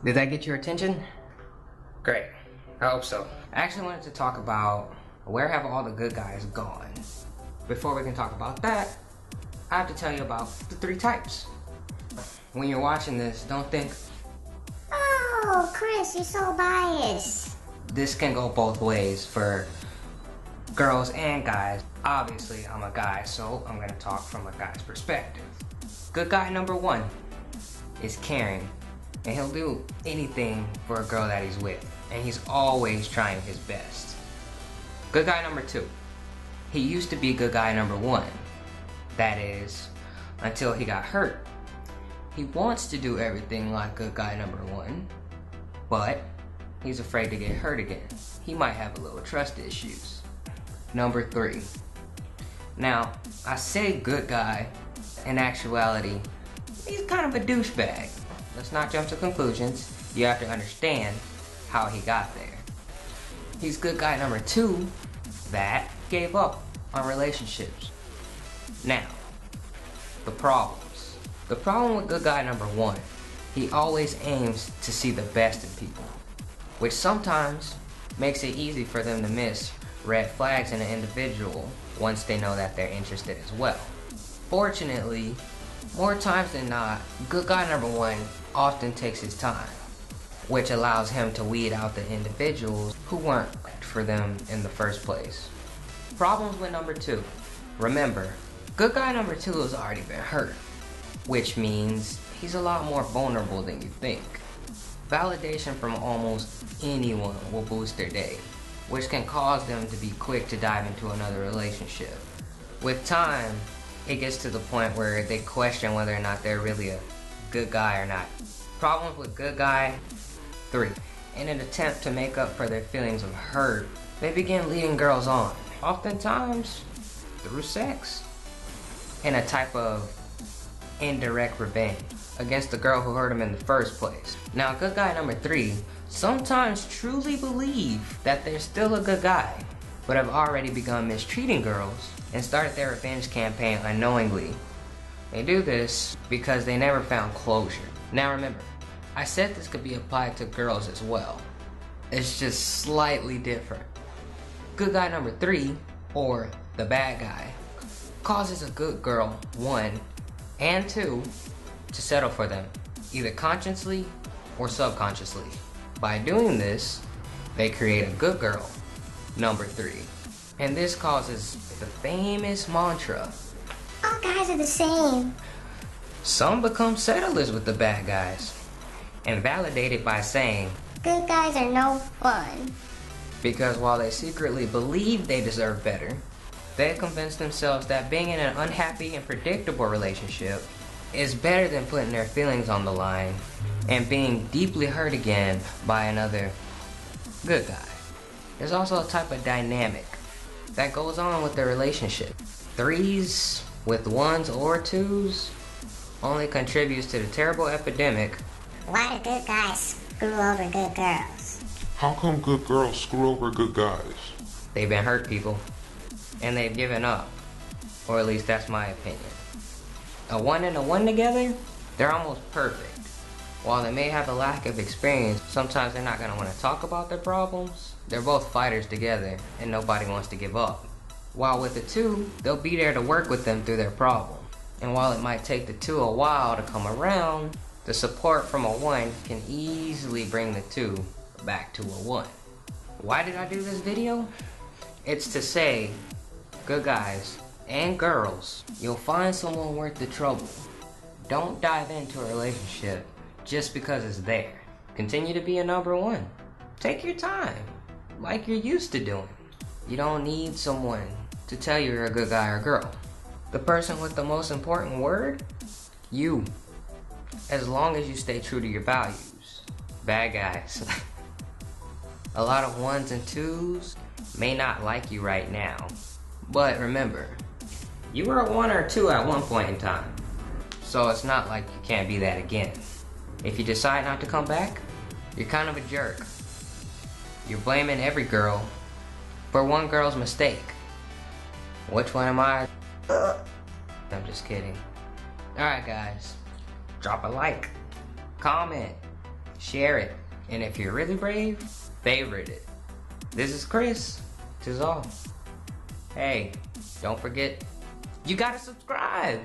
Did that get your attention? Great, I hope so. I actually wanted to talk about where have all the good guys gone. Before we can talk about that, I have to tell you about the 3 types. When you're watching this, don't think, oh, Kris, you're so biased. This can go both ways for girls and guys. Obviously, I'm a guy, so I'm gonna talk from a guy's perspective. Good guy number 1 is caring, and he'll do anything for a girl that he's with, and he's always trying his best. Good guy number 2, he used to be good guy number 1. That is, until he got hurt. He wants to do everything like good guy number 1, but he's afraid to get hurt again. He might have a little trust issues. Number 3. Now, I say good guy, in actuality, he's kind of a douchebag. Let's not jump to conclusions. You have to understand how he got there. He's good guy number 2 that gave up on relationships. Now, the problems. The problem with good guy number 1, he always aims to see the best in people, which sometimes makes it easy for them to miss red flags in an individual once they know that they're interested as well. Fortunately, more times than not, good guy number 1 often takes his time, which allows him to weed out the individuals who weren't right for them in the first place. Problems with number 2. Remember, good guy number 2 has already been hurt, which means he's a lot more vulnerable than you think. Validation from almost anyone will boost their day, which can cause them to be quick to dive into another relationship. With time, it gets to the point where they question whether or not they're really a good guy or not. Problems with good guy 3. In an attempt to make up for their feelings of hurt, they begin leading girls on, oftentimes through sex, in a type of indirect revenge against the girl who hurt him in the first place. Now, good guy number 3 sometimes truly believe that they're still a good guy, but have already begun mistreating girls and started their revenge campaign unknowingly. They do this because they never found closure. Now remember, I said this could be applied to girls as well. It's just slightly different. Good guy number 3, or the bad guy, causes a good girl 1 and 2 to settle for them, either consciously or subconsciously. By doing this, they create a good girl number 3. And this causes the famous mantra, All guys are the same. some become settlers with the bad guys, and validate it by saying, Good guys are no fun. because while they secretly believe they deserve better, they convince themselves that being in an unhappy and predictable relationship is better than putting their feelings on the line and being deeply hurt again by another good guy. There's also a type of dynamic that goes on with the relationship. 3s with 1s or 2s only contributes to the terrible epidemic. Why do good guys screw over good girls? How come good girls screw over good guys? They've been hurt, people, and they've given up, or at least that's my opinion. A 1 and a 1 together, they're almost perfect. While they may have a lack of experience, sometimes they're not going to want to talk about their problems. They're both fighters together, and nobody wants to give up. While with the 2, they'll be there to work with them through their problem. And while it might take the 2 a while to come around, the support from a 1 can easily bring the 2 back to a 1. Why did I do this video? It's to say, good guys and girls, you'll find someone worth the trouble. Don't dive into a relationship just because it's there. Continue to be a number 1. Take your time, like you're used to doing. You don't need someone to tell you you're a good guy or girl. The person with the most important word? You. As long as you stay true to your values. Bad guys. A lot of 1s and 2s may not like you right now, but remember, you were a 1 or 2 at one point in time, so it's not like you can't be that again. If you decide not to come back, you're kind of a jerk. You're blaming every girl for one girl's mistake. Which one am I? I'm just kidding. Alright guys, drop a like, comment, share it. And if you're really brave, favorite it. This is Kris. KrisTisAll. Hey, don't forget, you gotta subscribe.